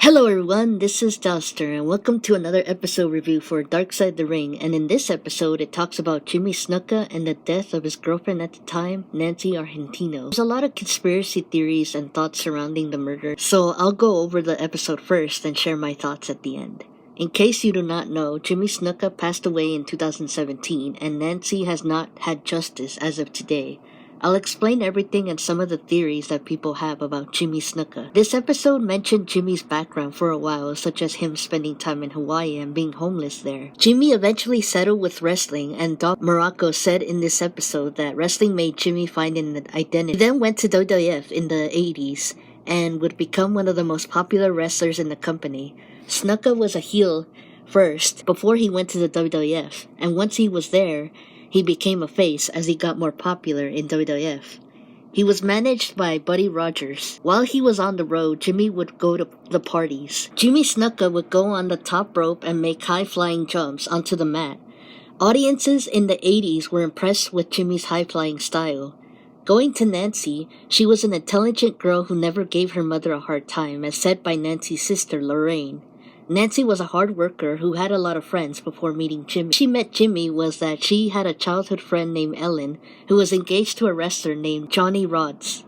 Hello everyone, this is Duster and welcome to another episode review for Dark Side the Ring, and in this episode it talks about Jimmy Snuka and the death of his girlfriend at the time, Nancy Argentino. There's a lot of conspiracy theories and thoughts surrounding the murder, so I'll go over the episode first and share my thoughts at the end. In case you do not know, Jimmy Snuka passed away in 2017 and Nancy has not had justice as of today. I'll explain everything and some of the theories that people have about Jimmy Snuka. This episode mentioned Jimmy's background for a while, such as him spending time in Hawaii and being homeless there. Jimmy eventually settled with wrestling, and Doc Morocco said in this episode that wrestling made Jimmy find an identity. He then went to WWF in the 80s and would become one of the most popular wrestlers in the company. Snuka was a heel first before he went to the WWF, and once he was there, he became a face as he got more popular in WWF. He was managed by Buddy Rogers. While he was on the road, Jimmy would go to the parties. Jimmy Snuka would go on the top rope and make high-flying jumps onto the mat. Audiences in the 80s were impressed with Jimmy's high-flying style. Going to Nancy, she was an intelligent girl who never gave her mother a hard time, as said by Nancy's sister, Lorraine. Nancy was a hard worker who had a lot of friends before meeting Jimmy. She met Jimmy was that she had a childhood friend named Ellen who was engaged to a wrestler named Johnny Rodz.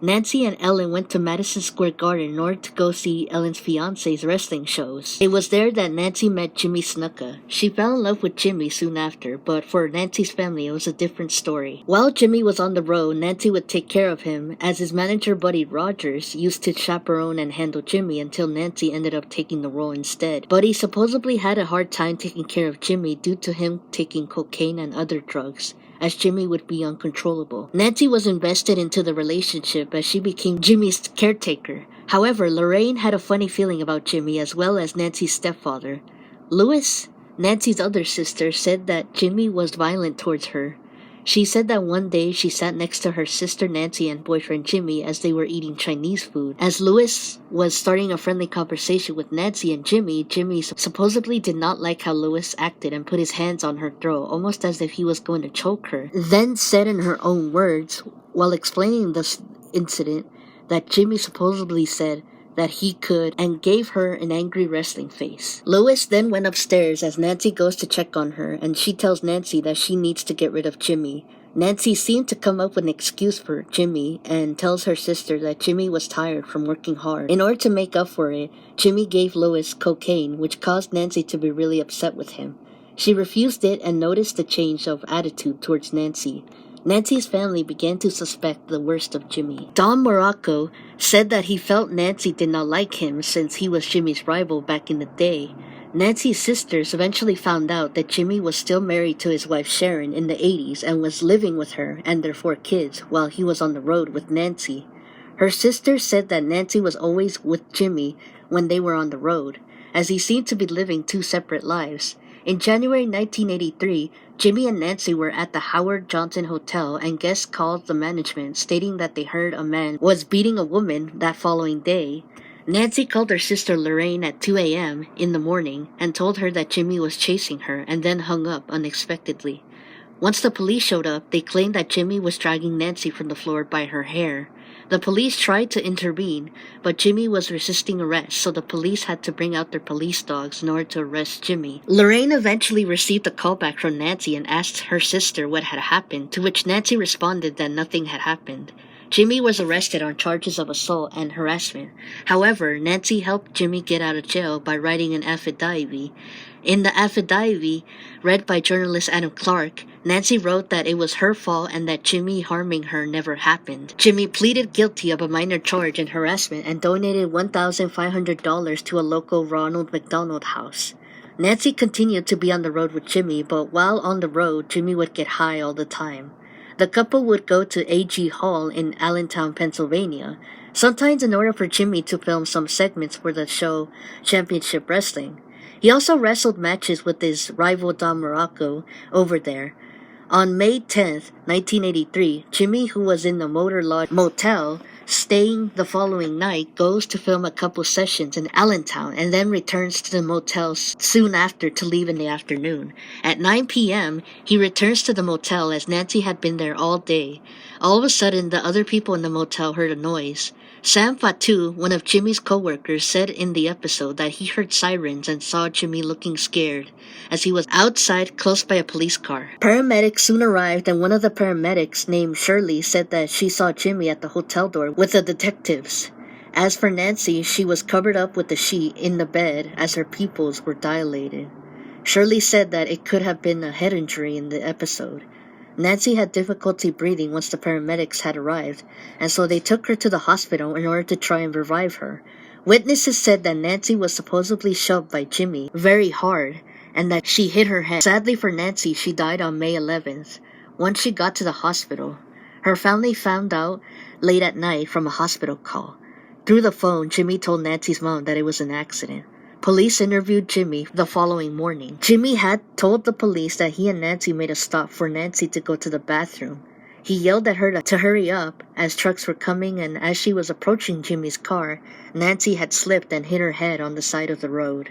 Nancy and Ellen went to Madison Square Garden in order to go see Ellen's fiancé's wrestling shows. It was there that Nancy met Jimmy Snuka. She fell in love with Jimmy soon after, but for Nancy's family it was a different story. While Jimmy was on the road, Nancy would take care of him, as his manager Buddy Rogers used to chaperone and handle Jimmy until Nancy ended up taking the role instead. Buddy supposedly had a hard time taking care of Jimmy due to him taking cocaine and other drugs, as Jimmy would be uncontrollable. Nancy was invested into the relationship as she became Jimmy's caretaker. However, Lorraine had a funny feeling about Jimmy as well as Nancy's stepfather. Louis, Nancy's other sister, said that Jimmy was violent towards her. She said that one day she sat next to her sister Nancy and boyfriend Jimmy as they were eating Chinese food. As Louis was starting a friendly conversation with Nancy and Jimmy supposedly did not like how Louis acted and put his hands on her throat, almost as if he was going to choke her. Then said in her own words, while explaining this incident, that Jimmy supposedly said that he could and gave her an angry wrestling face. Lois then went upstairs as Nancy goes to check on her, and she tells Nancy that she needs to get rid of Jimmy. Nancy seemed to come up with an excuse for Jimmy and tells her sister that Jimmy was tired from working hard. In order to make up for it, Jimmy gave Lois cocaine, which caused Nancy to be really upset with him. She refused it and noticed the change of attitude towards Nancy. Nancy's family began to suspect the worst of Jimmy. Don Morocco said that he felt Nancy did not like him since he was Jimmy's rival back in the day. Nancy's sisters eventually found out that Jimmy was still married to his wife Sharon in the 80s and was living with her and their 4 kids while he was on the road with Nancy. Her sisters said that Nancy was always with Jimmy when they were on the road, as he seemed to be living 2 separate lives. In January 1983, Jimmy and Nancy were at the Howard Johnson Hotel and guests called the management stating that they heard a man was beating a woman that following day. Nancy called her sister Lorraine at 2 a.m. in the morning and told her that Jimmy was chasing her and then hung up unexpectedly. Once the police showed up, they claimed that Jimmy was dragging Nancy from the floor by her hair. The police tried to intervene, but Jimmy was resisting arrest, so the police had to bring out their police dogs in order to arrest Jimmy. Lorraine eventually received a call back from Nancy and asked her sister what had happened, to which Nancy responded that nothing had happened. Jimmy was arrested on charges of assault and harassment. However, Nancy helped Jimmy get out of jail by writing an affidavit. In the affidavit, read by journalist Adam Clark, Nancy wrote that it was her fault and that Jimmy harming her never happened. Jimmy pleaded guilty of a minor charge in harassment and donated $1,500 to a local Ronald McDonald house. Nancy continued to be on the road with Jimmy, but while on the road, Jimmy would get high all the time. The couple would go to A.G. Hall in Allentown, Pennsylvania, sometimes in order for Jimmy to film some segments for the show Championship Wrestling. He also wrestled matches with his rival Don Morocco over there. On May 10th, 1983, Jimmy, who was in the Motor Lodge Motel, staying the following night, goes to film a couple sessions in Allentown and then returns to the motel soon after to leave in the afternoon. At 9 p.m., he returns to the motel as Nancy had been there all day. All of a sudden, the other people in the motel heard a noise. Sam Fatu, one of Jimmy's coworkers, said in the episode that he heard sirens and saw Jimmy looking scared as he was outside close by a police car. Paramedics soon arrived, and one of the paramedics, named Shirley, said that she saw Jimmy at the hotel door with the detectives. As for Nancy, she was covered up with a sheet in the bed as her pupils were dilated. Shirley said that it could have been a head injury in the episode. Nancy had difficulty breathing once the paramedics had arrived, and so they took her to the hospital in order to try and revive her. Witnesses said that Nancy was supposedly shoved by Jimmy very hard, and that she hit her head. Sadly for Nancy, she died on May 11th. Once she got to the hospital, her family found out late at night from a hospital call. Through the phone, Jimmy told Nancy's mom that it was an accident. Police interviewed Jimmy the following morning. Jimmy had told the police that he and Nancy made a stop for Nancy to go to the bathroom. He yelled at her to hurry up as trucks were coming, and as she was approaching Jimmy's car, Nancy had slipped and hit her head on the side of the road.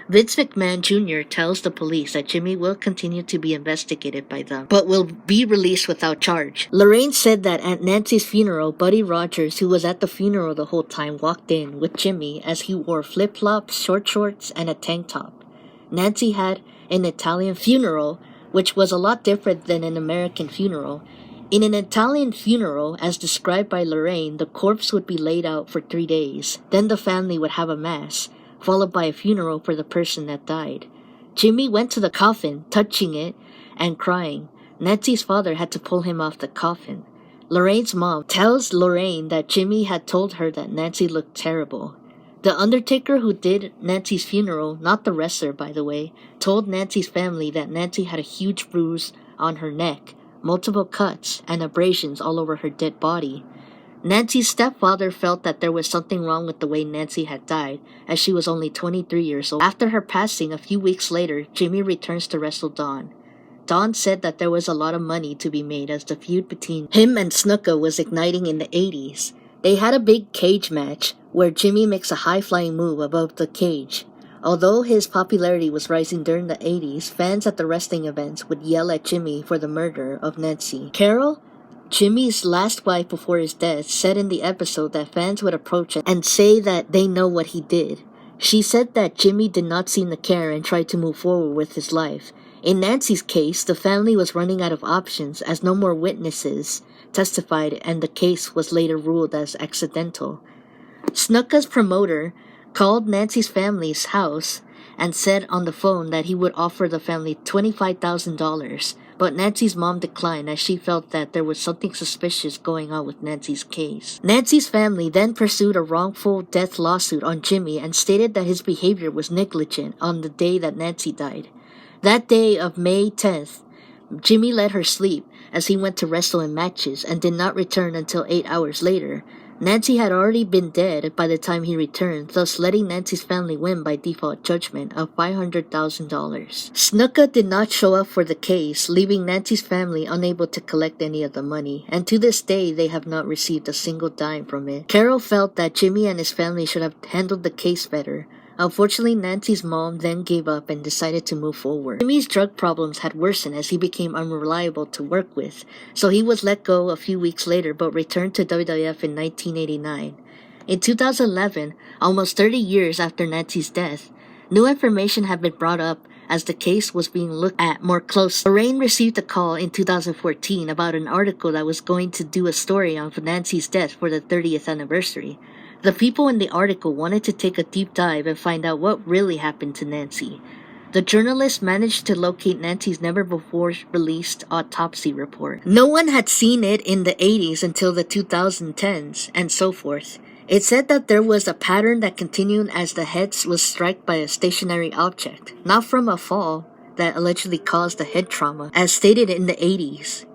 Vince McMahon Jr. tells the police that Jimmy will continue to be investigated by them, but will be released without charge. Lorraine said that at Nancy's funeral, Buddy Rogers, who was at the funeral the whole time, walked in with Jimmy as he wore flip-flops, short shorts, and a tank top. Nancy had an Italian funeral, which was a lot different than an American funeral. In an Italian funeral, as described by Lorraine, the corpse would be laid out for 3 days. Then the family would have a mass, followed by a funeral for the person that died. Jimmy went to the coffin, touching it and crying. Nancy's father had to pull him off the coffin. Lorraine's mom tells Lorraine that Jimmy had told her that Nancy looked terrible. The undertaker who did Nancy's funeral, not the wrestler by the way, told Nancy's family that Nancy had a huge bruise on her neck, multiple cuts, and abrasions all over her dead body. Nancy's stepfather felt that there was something wrong with the way Nancy had died, as she was only 23 years old. After her passing, a few weeks later, Jimmy returns to wrestle Don. Don said that there was a lot of money to be made as the feud between him and Snuka was igniting in the 80s. They had a big cage match, where Jimmy makes a high-flying move above the cage. Although his popularity was rising during the 80s, fans at the wrestling events would yell at Jimmy for the murder of Nancy. Carol, Jimmy's last wife before his death, said in the episode that fans would approach him and say that they know what he did. She said that Jimmy did not seem to care and tried to move forward with his life. In Nancy's case, the family was running out of options as no more witnesses testified and the case was later ruled as accidental. Snuka's promoter called Nancy's family's house and said on the phone that he would offer the family $25,000. But Nancy's mom declined as she felt that there was something suspicious going on with Nancy's case. Nancy's family then pursued a wrongful death lawsuit on Jimmy and stated that his behavior was negligent on the day that Nancy died. That day of May 10th, Jimmy let her sleep as he went to wrestle in matches and did not return until 8 hours later. Nancy had already been dead by the time he returned, thus letting Nancy's family win by default judgment of $500,000. Snuka did not show up for the case, leaving Nancy's family unable to collect any of the money, and to this day they have not received a single dime from it. Carol felt that Jimmy and his family should have handled the case better. Unfortunately, Nancy's mom then gave up and decided to move forward. Jimmy's drug problems had worsened as he became unreliable to work with, so he was let go a few weeks later but returned to WWF in 1989. In 2011, almost 30 years after Nancy's death, new information had been brought up as the case was being looked at more closely. Lorraine received a call in 2014 about an article that was going to do a story on Nancy's death for the 30th anniversary. The people in the article wanted to take a deep dive and find out what really happened to Nancy. The journalist managed to locate Nancy's never-before-released autopsy report. No one had seen it in the 80s until the 2010s, and so forth. It said that there was a pattern that continued as the head was struck by a stationary object, not from a fall that allegedly caused the head trauma, as stated in the 80s.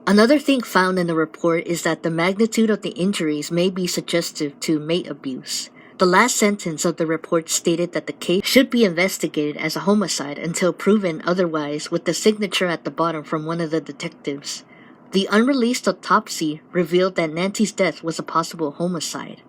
Another thing found in the report is that the magnitude of the injuries may be suggestive to mate abuse. The last sentence of the report stated that the case should be investigated as a homicide until proven otherwise, with the signature at the bottom from one of the detectives. The unreleased autopsy revealed that Nancy's death was a possible homicide.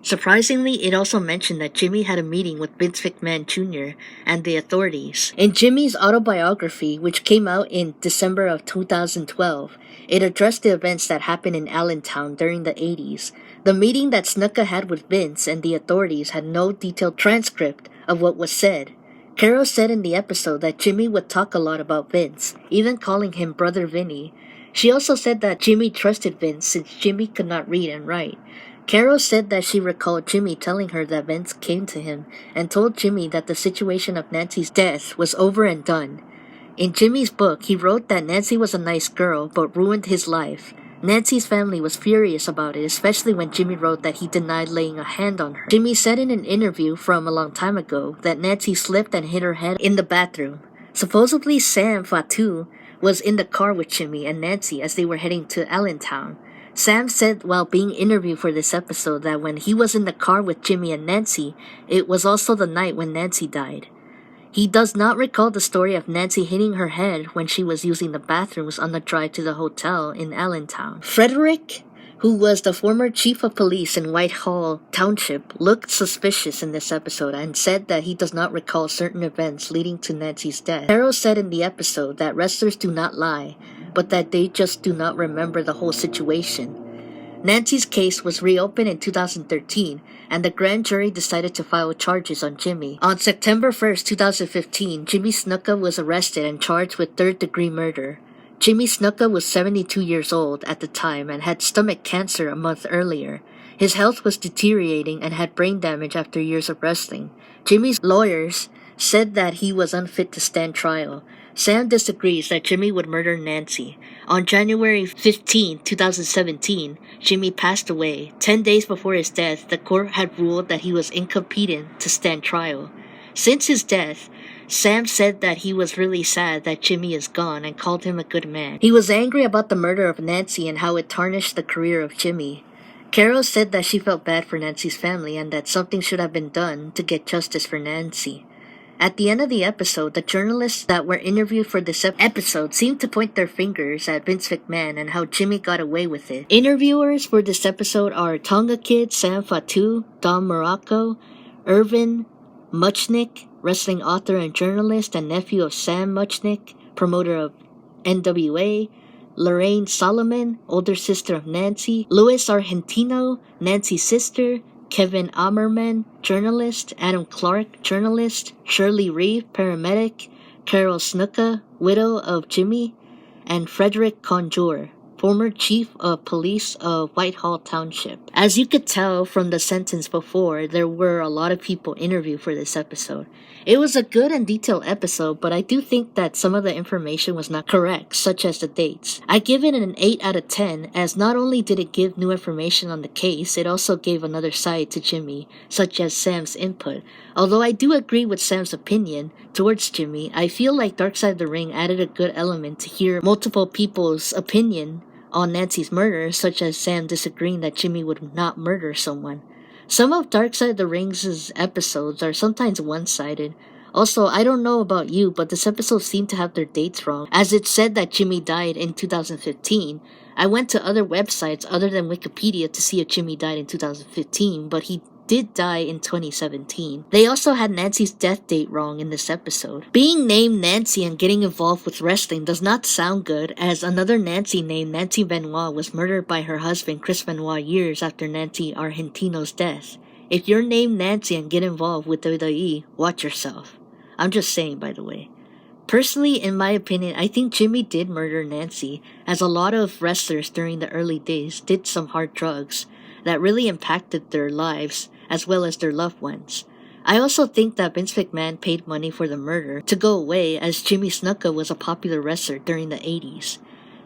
Surprisingly, it also mentioned that Jimmy had a meeting with Vince McMahon Jr. and the authorities. In Jimmy's autobiography, which came out in December of 2012, it addressed the events that happened in Allentown during the 80s. The meeting that Snuka had with Vince and the authorities had no detailed transcript of what was said. Carol said in the episode that Jimmy would talk a lot about Vince, even calling him Brother Vinny. She also said that Jimmy trusted Vince since Jimmy could not read and write. Carol said that she recalled Jimmy telling her that Vince came to him and told Jimmy that the situation of Nancy's death was over and done. In Jimmy's book, he wrote that Nancy was a nice girl but ruined his life. Nancy's family was furious about it, especially when Jimmy wrote that he denied laying a hand on her. Jimmy said in an interview from a long time ago that Nancy slipped and hit her head in the bathroom. Supposedly, Sam Fatu was in the car with Jimmy and Nancy as they were heading to Allentown. Sam said while being interviewed for this episode that when he was in the car with Jimmy and Nancy, it was also the night when Nancy died. He does not recall the story of Nancy hitting her head when she was using the bathrooms on the drive to the hotel in Allentown. Frederick, who was the former chief of police in Whitehall Township, looked suspicious in this episode and said that he does not recall certain events leading to Nancy's death. Carol said in the episode that wrestlers do not lie, but that they just do not remember the whole situation. Nancy's case was reopened in 2013, and the grand jury decided to file charges on Jimmy. On September 1st, 2015, Jimmy Snuka was arrested and charged with third-degree murder. Jimmy Snuka was 72 years old at the time and had stomach cancer a month earlier. His health was deteriorating and had brain damage after years of wrestling. Jimmy's lawyers said that he was unfit to stand trial. Sam disagrees that Jimmy would murder Nancy. On January 15, 2017, Jimmy passed away. 10 days before his death, the court had ruled that he was incompetent to stand trial. Since his death, Sam said that he was really sad that Jimmy is gone and called him a good man. He was angry about the murder of Nancy and how it tarnished the career of Jimmy. Carol said that she felt bad for Nancy's family and that something should have been done to get justice for Nancy. At the end of the episode, the journalists that were interviewed for this episode seemed to point their fingers at Vince McMahon and how Jimmy got away with it. Interviewers for this episode are Tonga Kid, Sam Fatu, Don Morocco, Irvin Muchnick, wrestling author and journalist and nephew of Sam Muchnick, promoter of NWA, Lorraine Solomon, older sister of Nancy, Luis Argentino, Nancy's sister, Kevin Ammerman, journalist, Adam Clark, journalist, Shirley Reeve, paramedic, Carol Snuka, widow of Jimmy, and Frederick Conjure, former chief of police of Whitehall Township. As you could tell from the sentence before, there were a lot of people interviewed for this episode. It was a good and detailed episode, but I do think that some of the information was not correct, such as the dates. I give it an 8 out of 10, as not only did it give new information on the case, it also gave another side to Jimmy, such as Sam's input. Although I do agree with Sam's opinion towards Jimmy, I feel like Dark Side of the Ring added a good element to hear multiple people's opinion on Nancy's murder, such as Sam disagreeing that Jimmy would not murder someone. Some of Dark Side of the Rings' episodes are sometimes one-sided. Also, I don't know about you, but this episode seemed to have their dates wrong, as it said that Jimmy died in 2015. I went to other websites other than Wikipedia to see if Jimmy died in 2015, but he did die in 2017. They also had Nancy's death date wrong in this episode. Being named Nancy and getting involved with wrestling does not sound good, as another Nancy named Nancy Benoit was murdered by her husband Chris Benoit years after Nancy Argentino's death. If you're named Nancy and get involved with WWE, watch yourself. I'm just saying, by the way. Personally, in my opinion, I think Jimmy did murder Nancy, as a lot of wrestlers during the early days did some hard drugs that really impacted their lives as well as their loved ones. I also think that Vince McMahon paid money for the murder to go away, as Jimmy Snuka was a popular wrestler during the 80s.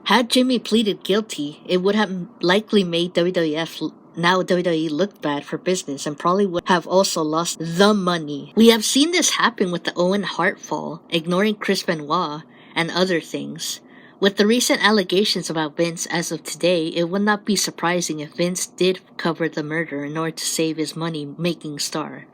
Had Jimmy pleaded guilty, it would have likely made WWE look bad for business and probably would have also lost the money. We have seen this happen with the Owen Hart fall, ignoring Chris Benoit and other things. With the recent allegations about Vince as of today, it would not be surprising if Vince did cover the murder in order to save his money-making star.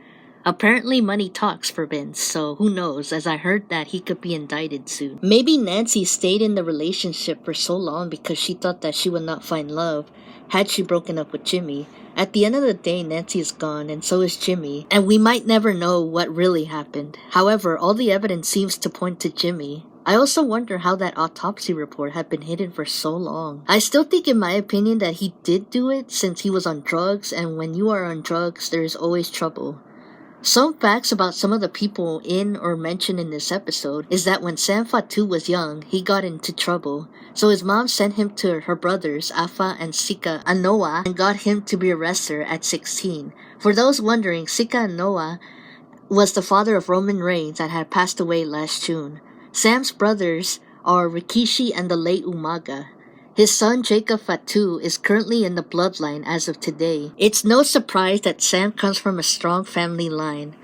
Apparently money talks for Vince, so who knows, as I heard that he could be indicted soon. Maybe Nancy stayed in the relationship for so long because she thought that she would not find love had she broken up with Jimmy. At the end of the day, Nancy is gone, and so is Jimmy, and we might never know what really happened. However, all the evidence seems to point to Jimmy. I also wonder how that autopsy report had been hidden for so long. I still think, in my opinion, that he did do it since he was on drugs, and when you are on drugs, there is always trouble. Some facts about some of the people in or mentioned in this episode is that when Sam Fatu was young, he got into trouble. So his mom sent him to her brothers, Afa and Sika Anoa, and got him to be a wrestler at 16. For those wondering, Sika Anoa was the father of Roman Reigns that had passed away last June. Sam's brothers are Rikishi and the late Umaga. His son Jacob Fatu is currently in the bloodline as of today. It's no surprise that Sam comes from a strong family line,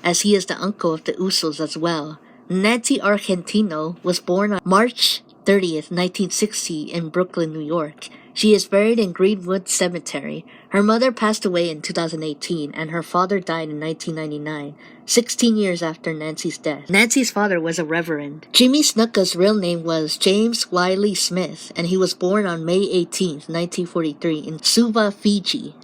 as he is the uncle of the Usos as well. Nancy Argentino was born on March 30th, 1960 in Brooklyn, New York. She is buried in Greenwood Cemetery. Her mother passed away in 2018 and her father died in 1999, 16 years after Nancy's death. Nancy's father was a reverend. Jimmy Snuka's real name was James Wiley Smith, and he was born on May 18th, 1943 in Suva, Fiji,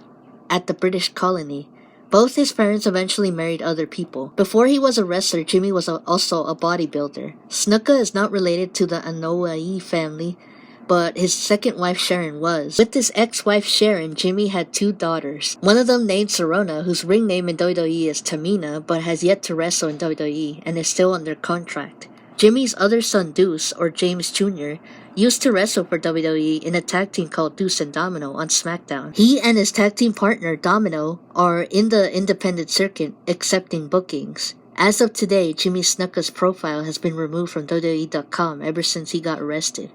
at the British colony. Both his parents eventually married other people. Before he was a wrestler, Jimmy was also a bodybuilder. Snuka is not related to the Anoa'i family, but his second wife Sharon was. With his ex-wife Sharon, Jimmy had 2 daughters. One of them named Serona, whose ring name in WWE is Tamina, but has yet to wrestle in WWE and is still under contract. Jimmy's other son Deuce, or James Jr., used to wrestle for WWE in a tag team called Deuce and Domino on SmackDown. He and his tag team partner Domino are in the independent circuit accepting bookings. As of today, Jimmy Snuka's profile has been removed from WWE.com ever since he got arrested.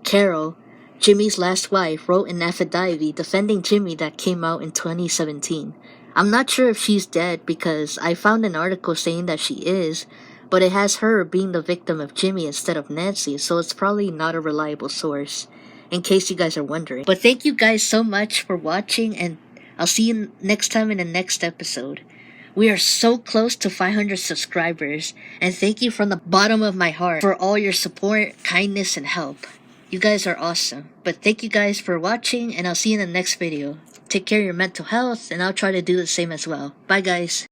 Carol, Jimmy's last wife, wrote an affidavit defending Jimmy that came out in 2017. I'm not sure if she's dead because I found an article saying that she is, but it has her being the victim of Jimmy instead of Nancy, so it's probably not a reliable source, in case you guys are wondering. But thank you guys so much for watching, and I'll see you next time in the next episode. We are so close to 500 subscribers, and thank you from the bottom of my heart for all your support, kindness, and help. You guys are awesome. But thank you guys for watching, and I'll see you in the next video. Take care of your mental health, and I'll try to do the same as well. Bye guys.